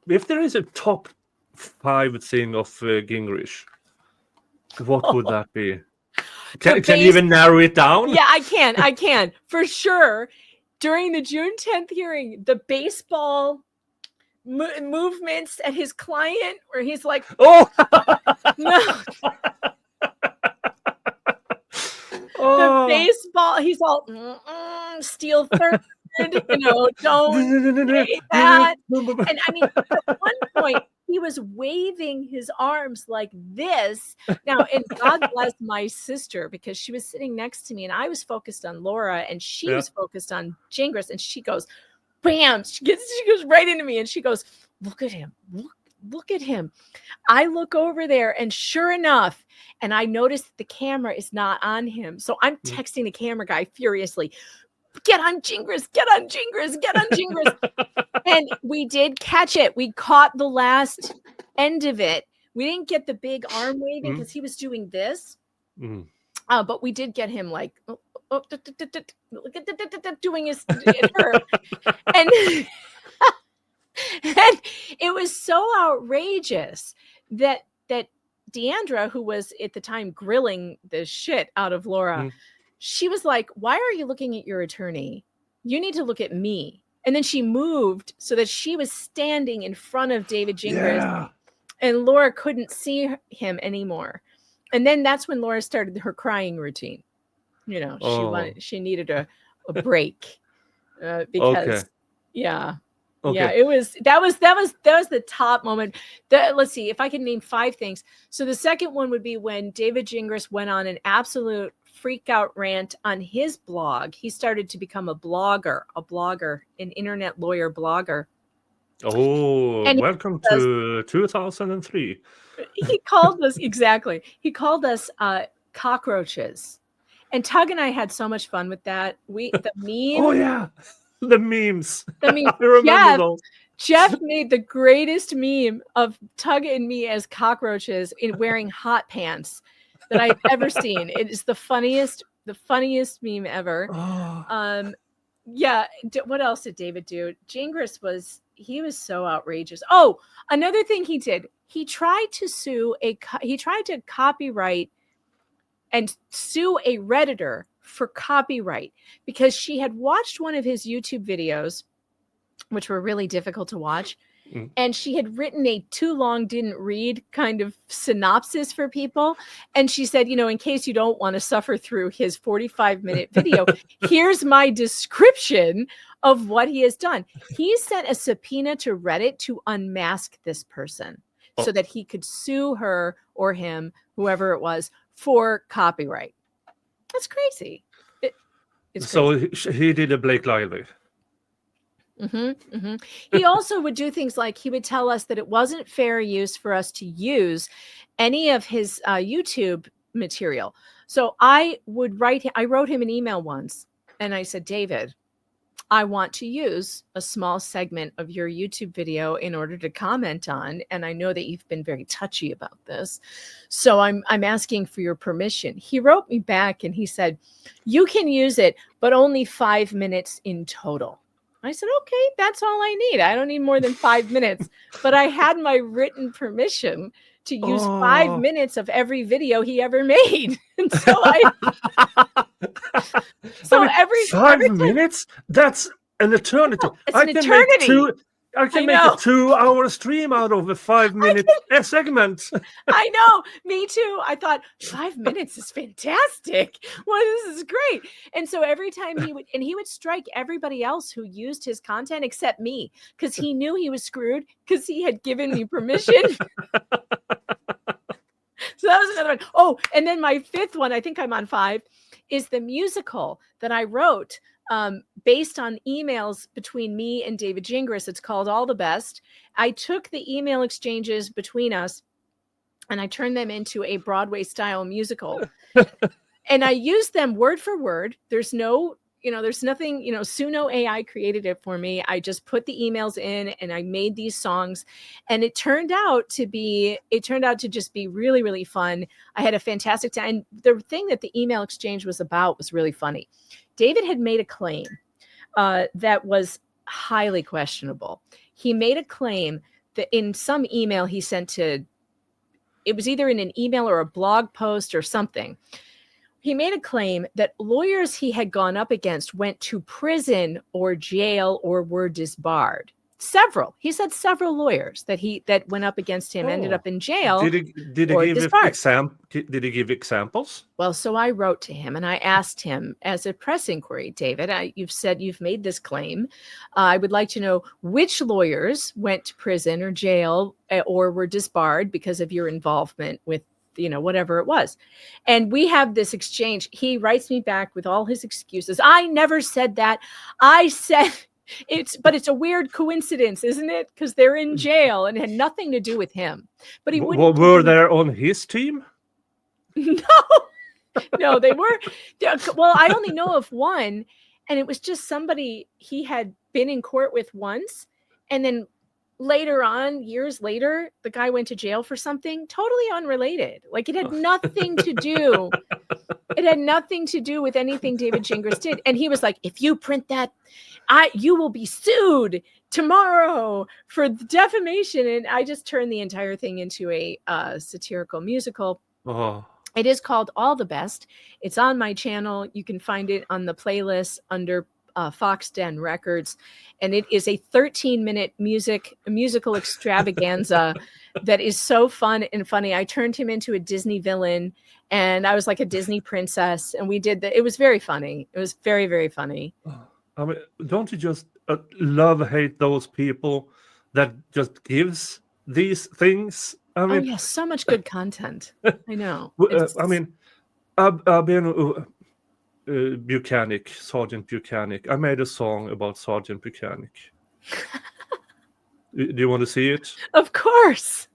if there is a top 5 thing of Gingrich, what would that be? Can you even narrow it down? Yeah, I can. For sure. During the June 10th hearing, the baseball movements at his client where he's like, oh, no. The baseball, he's all, steel third, don't say that. And I mean, at one point, he was waving his arms like this. Now, and God bless my sister, because she was sitting next to me and I was focused on Laura and she was focused on Gingras, and she goes, bam, she goes right into me and she goes, look at him, look at him. I look over there and sure enough, and I noticed the camera is not on him. So I'm texting the camera guy furiously, get on Gingras, get on Gingras, get on Gingras. And we did catch it. We caught the last end of it. We didn't get the big arm waving because he was doing this. But we did get him like, doing his her. And and it was so outrageous that Deandra, who was at the time grilling the shit out of Laura, she was like, why are you looking at your attorney? You need to look at me. And then she moved so that she was standing in front of David Gingras, and Laura couldn't see him anymore. And then that's when Laura started her crying routine. She needed a break because it was that was the top moment. Let's see if I can name 5 things. So the second one would be when David Gingras went on an absolute freak out rant on his blog. He started to become a blogger, an internet lawyer blogger. Oh, and welcome to 2003. He called us He called us cockroaches. And Tug and I had so much fun with that. The meme. Oh yeah. The memes. I remember those. Jeff made the greatest meme of Tug and me as cockroaches in wearing hot pants that I've ever seen. It is the funniest meme ever. What else did David do? Gingras was so outrageous. Oh, another thing he did. He tried to copyright and sue a Redditor for copyright because she had watched one of his YouTube videos, which were really difficult to watch. And she had written a too long didn't read kind of synopsis for people. And she said, in case you don't want to suffer through his 45-minute video, here's my description of what he has done. He sent a subpoena to Reddit to unmask this person so that he could sue her or him, whoever it was, for copyright. That's crazy. It's crazy. So he did a Blake Lively. He also would do things like he would tell us that it wasn't fair use for us to use any of his YouTube material. So I wrote him an email once and I said, David, I want to use a small segment of your YouTube video in order to comment on, and I know that you've been very touchy about this, so I'm asking for your permission. He wrote me back and he said, you can use it, but only 5 minutes in total. I said, okay, that's all I need. I don't need more than 5 minutes. But I had my written permission to use 5 minutes of every video he ever made. And so every 5 minutes? That's an eternity. It's an eternity. I can make a 2-hour stream out of a 5-minute segment. I know, me too. I thought 5 minutes is fantastic. Well, this is great. And so every time he would strike everybody else who used his content except me, because he knew he was screwed because he had given me permission. So that was another one. Oh, and then my 5th one, I think I'm on 5, is the musical that I wrote based on emails between me and David Gingras. It's called All the Best. I took the email exchanges between us and I turned them into a Broadway style musical. And I used them word for word. There's nothing, Suno AI created it for me. I just put the emails in and I made these songs, and it turned out to just be really, really fun. I had a fantastic time. And the thing that the email exchange was about was really funny. David had made a claim that was highly questionable. he made a claim that in some email he sent to, it was either in an email or a blog post or something. He made a claim that lawyers he had gone up against went to prison or jail or were disbarred. He said several lawyers that went up against him ended up in jail. Did he give examples? Well, so I wrote to him and I asked him as a press inquiry, David, you've said you've made this claim. I would like to know which lawyers went to prison or jail or were disbarred because of your involvement with, whatever it was. And we have this exchange. He writes me back with all his excuses. I never said that. I said... But it's a weird coincidence, isn't it? Because they're in jail and it had nothing to do with him. But he wouldn't. Were they on his team? No, they were. Well, I only know of one, and it was just somebody he had been in court with once, and then later on, years later, the guy went to jail for something totally unrelated. Like it had nothing to do. It had nothing to do with anything David Gingras did. And he was like, if you print that, you will be sued tomorrow for defamation. And I just turned the entire thing into a satirical musical. Oh. It is called All the Best. It's on my channel. You can find it on the playlist under Fox Den Records. And it is a 13-minute musical extravaganza that is so fun and funny. I turned him into a Disney villain and I was like a Disney princess. And we did that. It was very funny. It was very, very funny. I mean, don't you just hate those people that just gives these things? I mean, yes, so much good content. I know. I mean, I've been Buchanan, Sergeant Buchanan. I made a song about Sergeant Buchanan. Do you want to see it? Of course.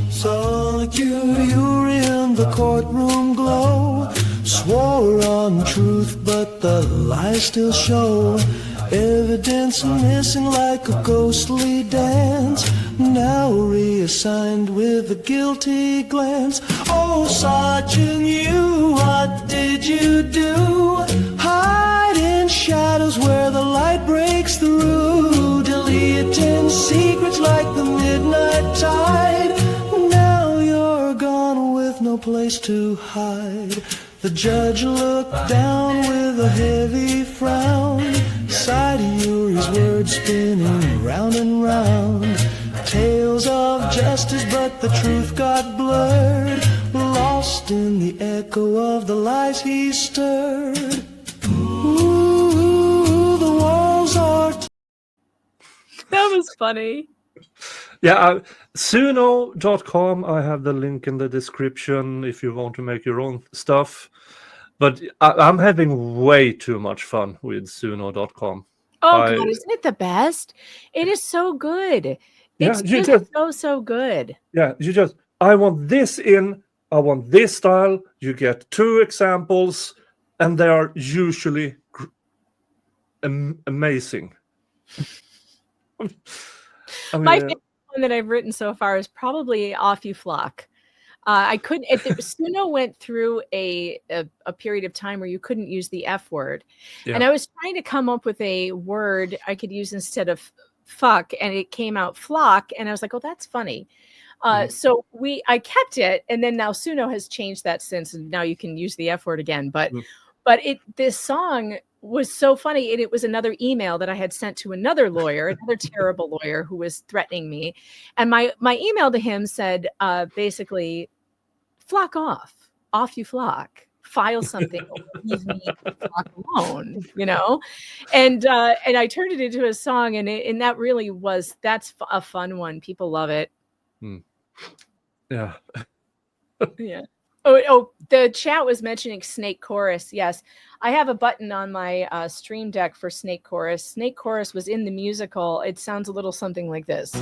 Saw you in the courtroom glow, swore on truth, but the lies still show. Evidence missing like a ghostly dance, now reassigned with a guilty glance. Oh, Sergeant, what did you do? Hide in shadows where the light breaks through, deleting secrets like the midnight tide. Now you're gone with no place to hide. The judge looked down with a heavy frown, side of Yuri's words spinning round and round. Tales of justice, but the truth got blurred, lost in the echo of the lies he stirred. Ooh, the walls are... That was funny. Yeah, suno.com. I have the link in the description if you want to make your own stuff. But I'm having way too much fun with suno.com. Oh, God, isn't it the best? It is so good. It's just so good. Yeah, I want this I want this style. You get 2 examples, and they are usually amazing. I mean, my favorite one that I've written so far is probably Off You Flock. I couldn't. Suno went through a period of time where you couldn't use the F word, and I was trying to come up with a word I could use instead of fuck, and it came out flock, and I was like, "Oh, that's funny." So I kept it, and then now Suno has changed that since, and now you can use the F word again. But this song was so funny, and it was another email that I had sent to another lawyer, another terrible lawyer who was threatening me, and my email to him said basically, "Flock off you flock, file something, leave me flock alone," and I turned it into a song, and that really that's a fun one. People love it. Yeah. Yeah. Oh, the chat was mentioning Snake Chorus. Yes, I have a button on my stream deck for Snake Chorus. Snake Chorus was in the musical. It sounds a little something like this.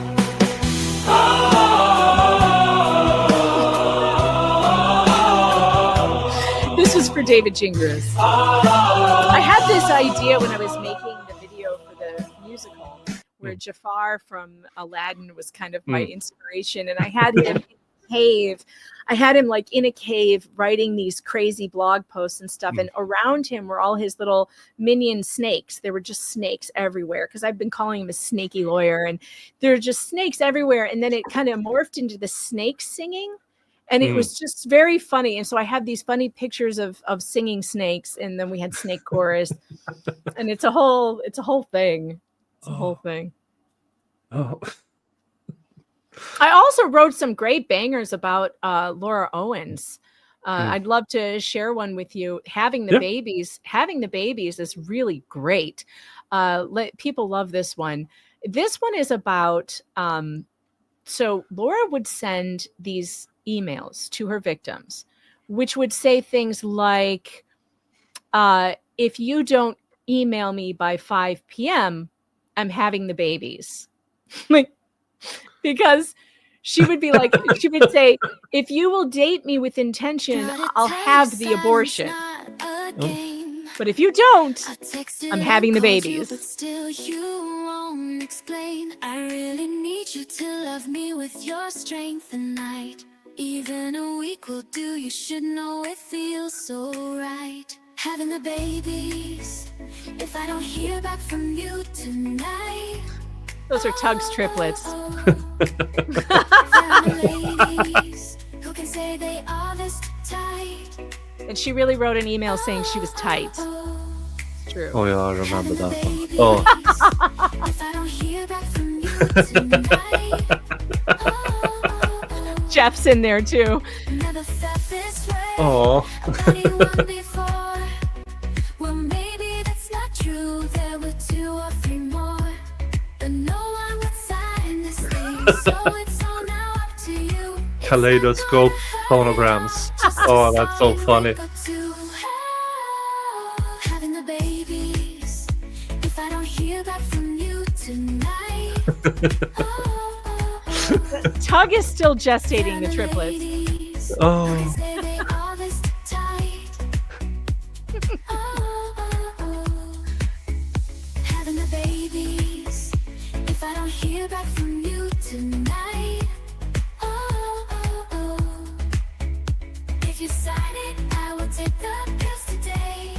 This is for David Gingras. I had this idea when I was making the video for the musical, where Jafar from Aladdin was kind of my inspiration, and I had him cave. I had him like in a cave writing these crazy blog posts and stuff. And around him were all his little minion snakes. There were just snakes everywhere because I've been calling him a snaky lawyer. And there are just snakes everywhere. And then it kind of morphed into the snakes singing. And it was just very funny. And so I had these funny pictures of singing snakes. And then we had snake chorus. And it's a whole thing. It's a whole thing. Oh. I also wrote some great bangers about Laura Owens. I'd love to share one with you. Having the babies is really great. People love this one. This one is about, so Laura would send these emails to her victims, which would say things like, if you don't email me by 5 p.m., I'm having the babies. Like, because she would be like, she would say, if you will date me with intention, I'll have the abortion. But if you don't, I'm having the babies. But still you won't explain. I really need you to love me with your strength and night. Even a week will do, you should know it feels so right. Having the babies, if I don't hear back from you tonight. Those are Tug's triplets. Who can say they are this tight? And she really wrote an email saying she was tight. It's true. Oh, yeah, I remember that one. Oh. If I don't hear back from you tonight. Jeff's in there too. Never felt this way. Oh. About anyone before. Well, maybe that's not true. There were 2 or 3 more. But no one would sign this thing. So it's all now up to you. Kaleidoscope phonograms. Oh, that's so funny. Having the babies. If I don't hear back from you tonight. Tug is still gestating the triplets. Oh. Having the babies. If I don't hear back from you tonight. If you sign it, I will take the pills today.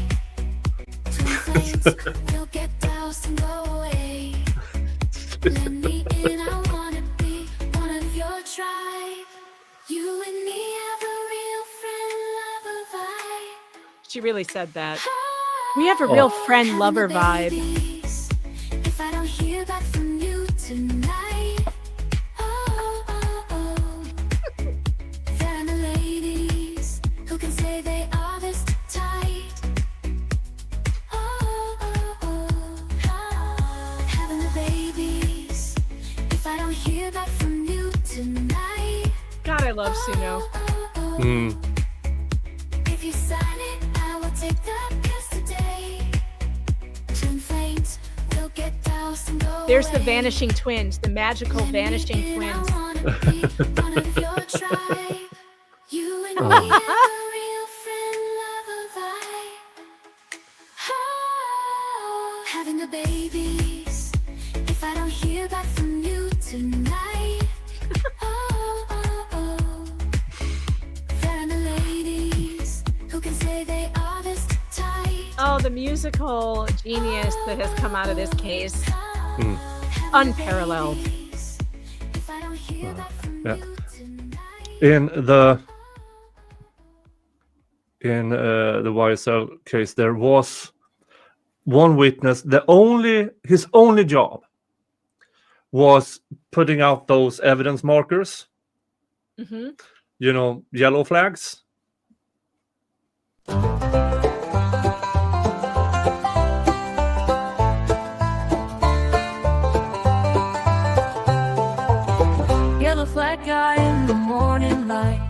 Twin flames, we'll get doused and go away. Let me in, I wanna be one of your tribe. You and me have a real friend, lover vibe. She really said that. We have a real friend lover vibe. If I don't hear back from you tonight. There are the ladies who can say they are this tight. Having the babies. If I don't hear back from you tonight. God, I love Suno. If you sign it, I will take the pills today. Twin flames, we'll get doused and go There's the away. vanishing twins, the magical vanishing twins. I wanna be one of your tribe. You and me have a real friend, lover vibe. Having the babies. If I don't hear back from you tonight. There are the ladies who can say they are this tight. Oh, the musical genius that has come out of this case. Unparalleled. If I don't hear back from Yeah. you tonight. In the YSL case, there was one witness. His only job was putting out those evidence markers. Mm-hmm. You know, yellow flags. Yellow flag guy in the morning light.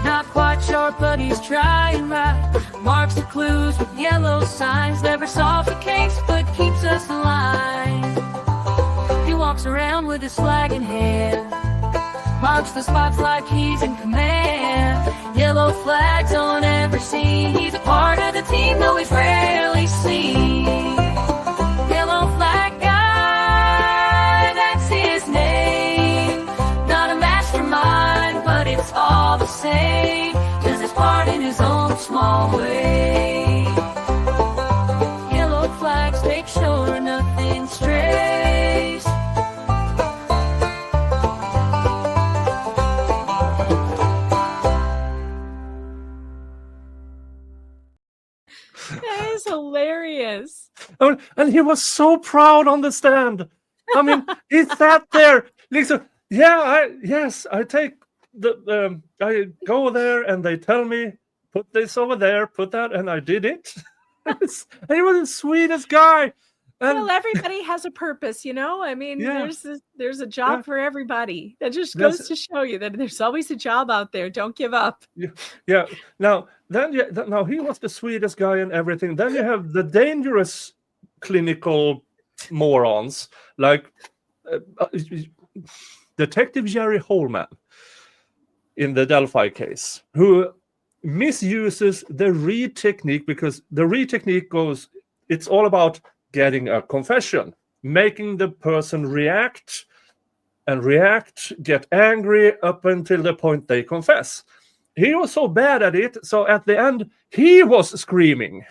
Not quite sharp, but he's trying right. Marks the clues with yellow signs. Never solves the case, but keeps us alive. He walks around with his flag in hand. Marks the spots like he's in command. Yellow flags on every scene. He's a part of the team, though he's rarely seen. Yellow flag guy, that's his name. Not a mastermind, but it's his own small way. Yellow flags make sure nothing strays. That is hilarious. Oh, and he was so proud on the stand. I mean, he sat there. Listen, I take I go there and they tell me, put this over there, put that, and I did it. And he was the sweetest guy. And Well, everybody has a purpose, you know. I mean, Yeah. there's a job for everybody. That just goes to show you that there's always a job out there. Don't give up. yeah. Now he was the sweetest guy and everything. Then you have the dangerous clinical morons like Detective Jerry Holman in the Delphi case, who misuses the read technique, because the read technique goes, it's all about getting a confession, making the person react, get angry up until the point they confess. He was so bad at it, so at the end, he was screaming.